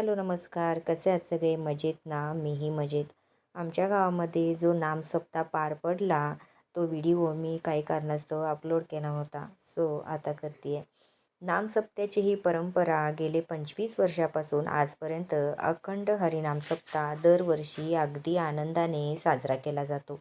Hello नमस्कार. कसे आहात सगळे? मजेत ना? मीही मजेत. आमच्या गावामध्ये जो नामसप्ताह पार पडला तो व्हिडिओ मी काही कारणास्तव अपलोड केला होता. आता करते आहे. नामसप्त्याची ही परंपरा गेले 25 वर्षापासून आजपर्यंत अखंड हरिनाम सप्ताह दरवर्षी अगदी आनंदाने साजरा केला जातो.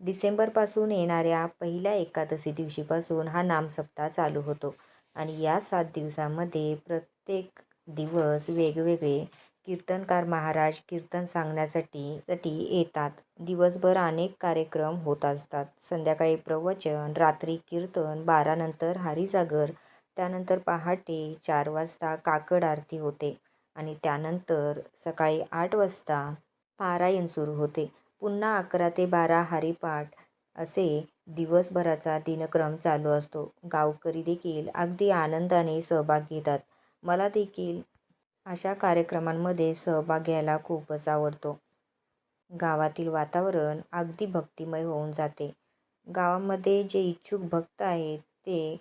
डिसेंबरपासून येणाऱ्या पहिल्या एकादशी दिवशीपासून हा नामसप्ताह चालू होतो आणि या 7 दिवसांमध्ये प्रत्येक दिवस वेगवेगळे कीर्तनकार महाराज कीर्तन सांगण्यासाठी येतात. दिवसभर अनेक कार्यक्रम होत असतात. संध्याकाळी प्रवचन, रात्री कीर्तन, 12 नंतर हरिजागर, त्यानंतर पहाटे 4 वाजता काकड आरती होते आणि त्यानंतर सकाळी 8 वाजता पारायण सुरू होते. पुन्हा 11 ते 12 हरिपाठ असे दिवसभराचा दिनक्रम चालू असतो. गावकरी देखील अगदी आनंदाने सहभाग घेतात. मला देखील अशा कार्यक्रमांमध्ये सहभाग घ्यायला खूपच आवडतो. गावातील वातावरण अगदी भक्तिमय होऊन जाते. गावामध्ये जे इच्छुक भक्त आहेत ते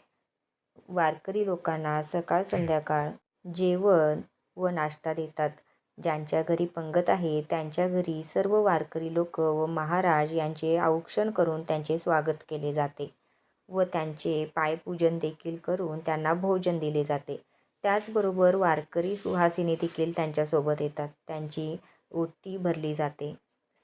वारकरी लोकांना सकाळ संध्याकाळ जेवण व नाश्ता देतात. ज्यांच्या घरी पंगत आहे त्यांच्या घरी सर्व वारकरी लोक व महाराज यांचे औक्षण करून त्यांचे स्वागत केले जाते व त्यांचे पायपूजन देखील करून त्यांना भोजन दिले जाते. त्याचबरोबर वारकरी सुहासिनी देखील त्यांच्यासोबत येतात. त्यांची ओटी भरली जाते.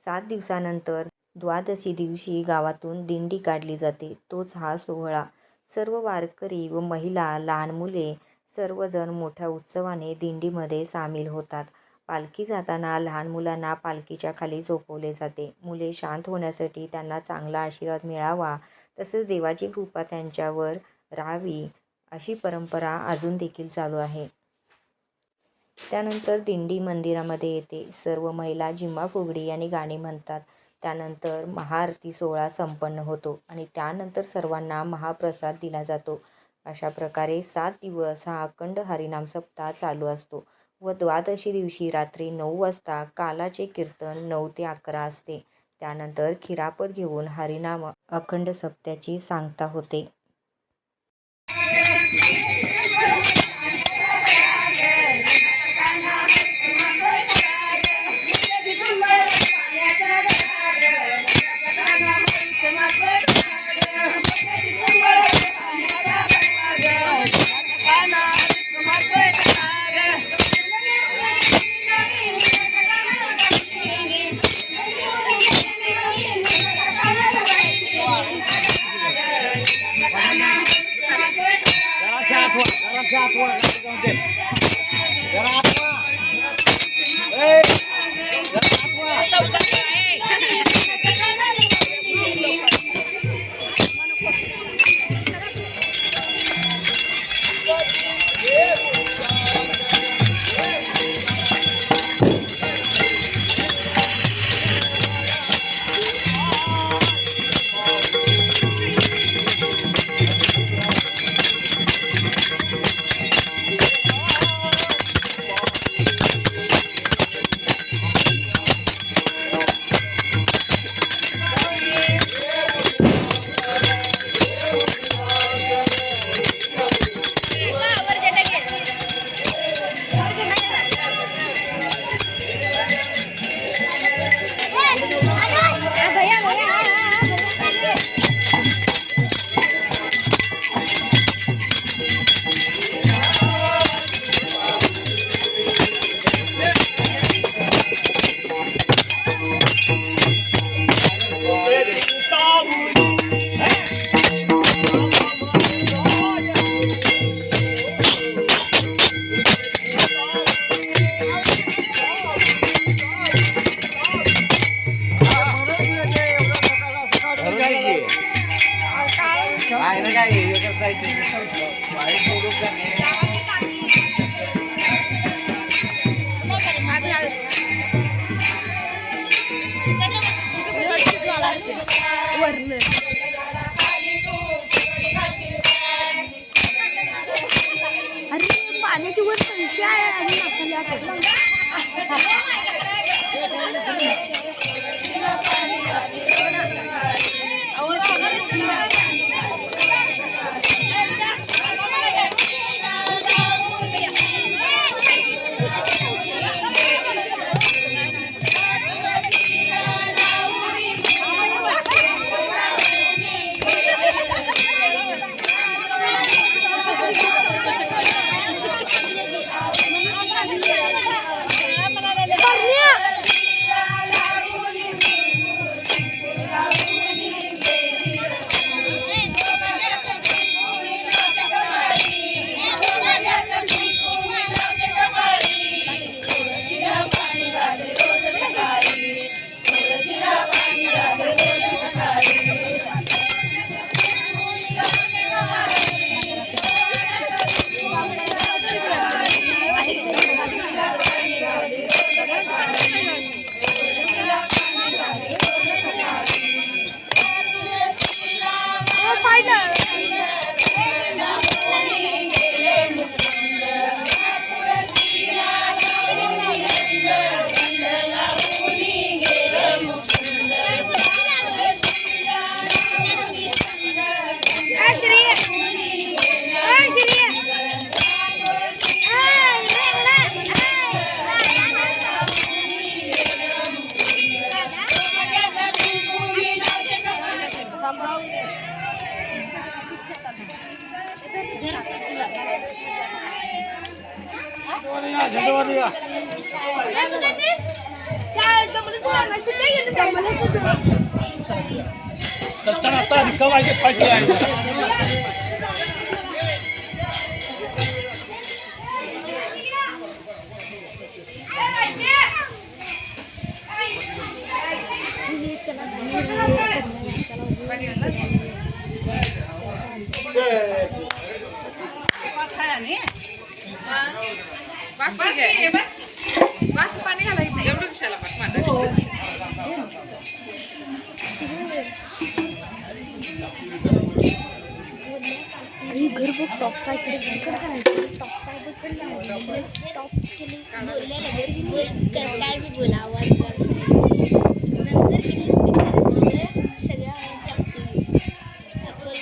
7 दिवसानंतर द्वादशी दिवशी गावातून दिंडी काढली जाते. तोच हा सोहळा. सर्व वारकरी व महिला, लहान मुले सर्वजण मोठ्या उत्सवाने दिंडीमध्ये सामील होतात. पालखी जाताना लहान मुलांना पालखीच्या खाली झोपवले जाते. मुले शांत होण्यासाठी त्यांना चांगला आशीर्वाद मिळावा तसेच देवाची कृपा त्यांच्यावर राहावी अशी परंपरा अजून देखील चालू आहे. त्यानंतर दिंडी मंदिरामध्ये येते. सर्व महिला झिम्मा फुगडी आणि गाणी म्हणतात. त्यानंतर महाआरती सोहळा संपन्न होतो आणि त्यानंतर सर्वांना महाप्रसाद दिला जातो. अशा प्रकारे 7 दिवस हा अखंड हरिनाम सप्ताह चालू असतो व द्वादशी दिवशी रात्री 9 वाजता कालाचे कीर्तन 9 ते 11 असते. त्यानंतर खिरापत घेऊन हरिनाम अखंड सप्त्याची सांगता होते. पाण्याची वर संख्या आहे आणि पाणी घालायचं एवढं कशाला आणि घर बघ टॉपचा इकडे टॉपचा टॉप केली काय मी बोला आवाज नंतर केली सगळ्या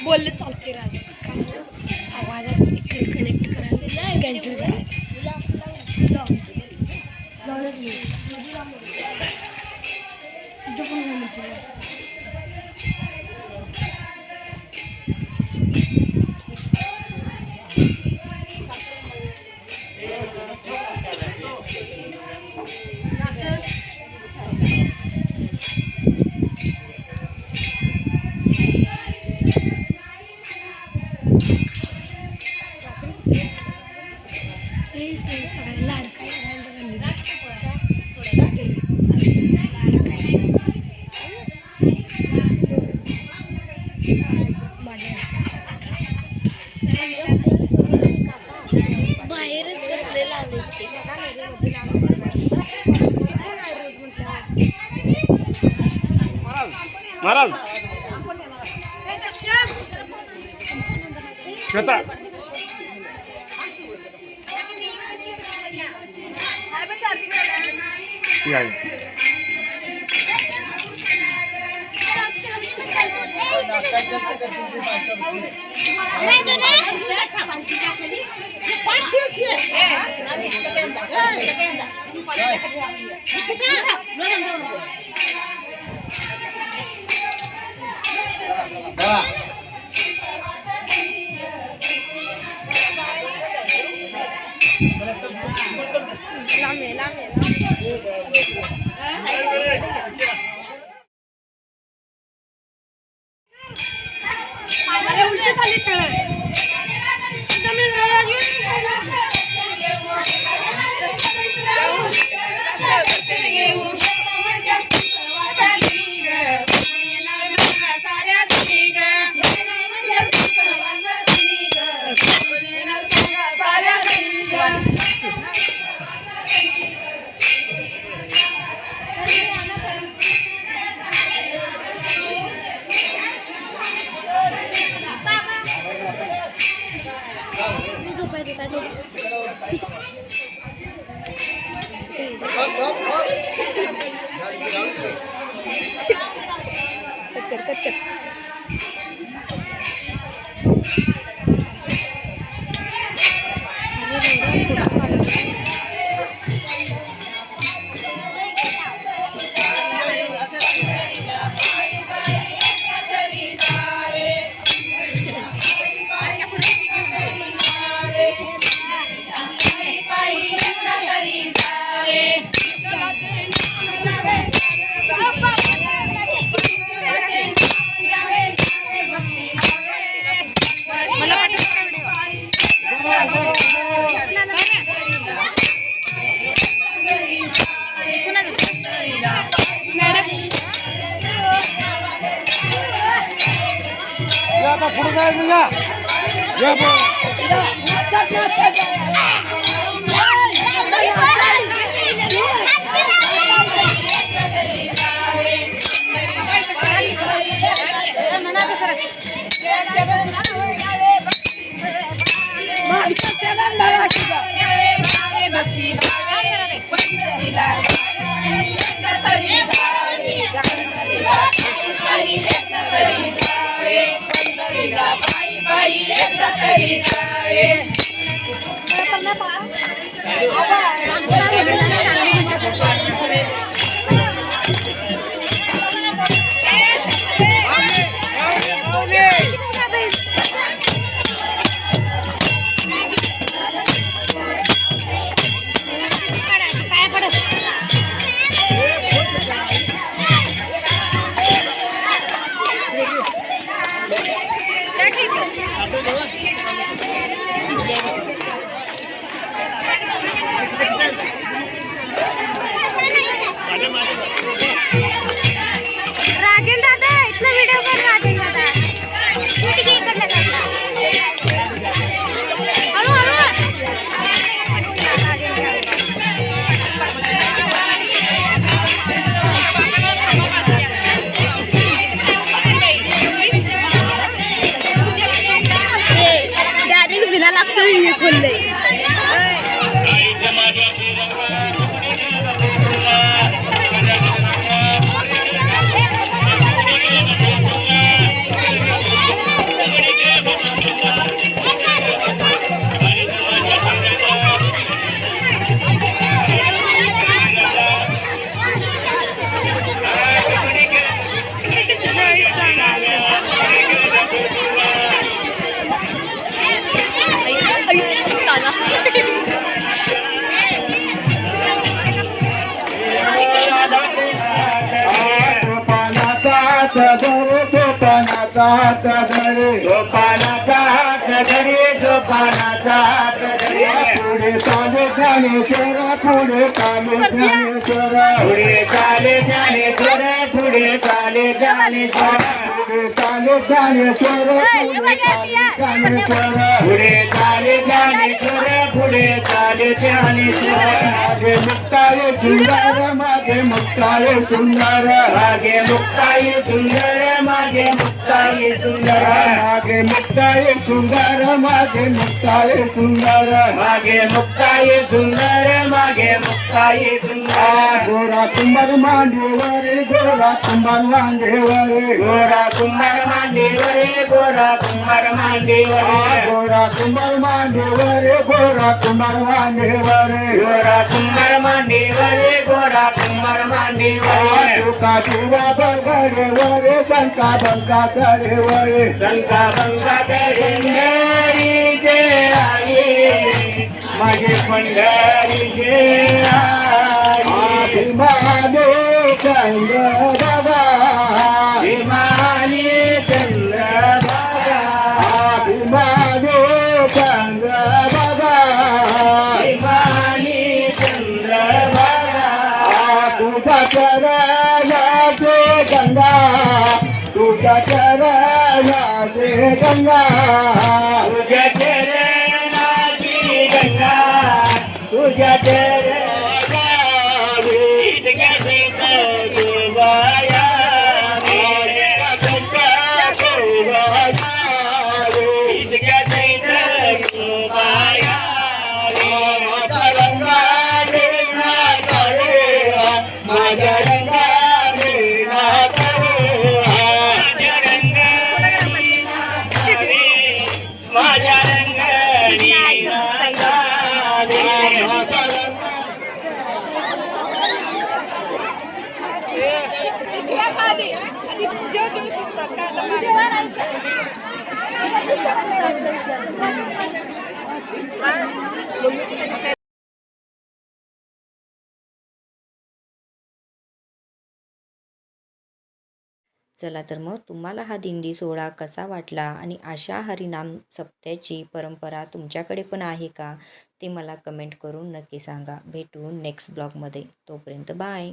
बोलले चालते राज आवाजात स्पीकर कनेक्ट करायला कॅन्सल बाहेरच कसले लावले महाराज श्वेता हात धरे सोपानाचा हात धरे सोपानाचा हात धरे पुढे चाले ज्ञानेश्वर पुढे चाले ज्ञानेश्वर पुढे चाले ज्ञानेश्वर पुढे चाले ज्ञानेश्वर पुढे चाले ज्ञानेश्वर पुढे चाले ज्ञानेश्वर पुढे चाले ज्ञानेश्वर मागे मुक्ताय सुंदर मागे मुक्ताय सुंदर मागे मुक्ताय सुंदर मागे मुक्ताय सुंदर मागे मुक्ताय सुंदर मागे मुक्ताय सुंदर मागे मुक्ताय सुंदर मागे मुक्ताय सुंदर गोरा कुंभार मांडीवर गोरा कुंभार मांडीवर गोरा कुंभार मांडीवर गोरा कुंभार मांडीवर गोरा कुंभार मांडीवर गोरा कुंभार मांडीवर गोरा कुंभार मांडीवर गोरा कुंभार मांडीवर तुका तुवा बगडेवर शंका बंका करेवर शंका बंका करे जे आई माझे पंढरीचे भीमाने चंद्र बाबा भीमाने चंद्र बाबा भीमाने चंद्र बाबा भीमाने चंद्र बाबा तुझा चरणाचे गंगा तुझ्या चरणाचे गंगा तुझ्या चरणाची गंगा तुझ्या चरणाची गंगा माझ्या रंगाने माझ्या चला तर मग तुम्हाला हा दिंडी सोहळा कसा वाटला आणि अशा हरिनाम सप्त्याची परंपरा तुमच्याकडे पण आहे का ते मला कमेंट करून नक्की सांगा. भेटू नेक्स्ट ब्लॉगमध्ये. तोपर्यंत बाय.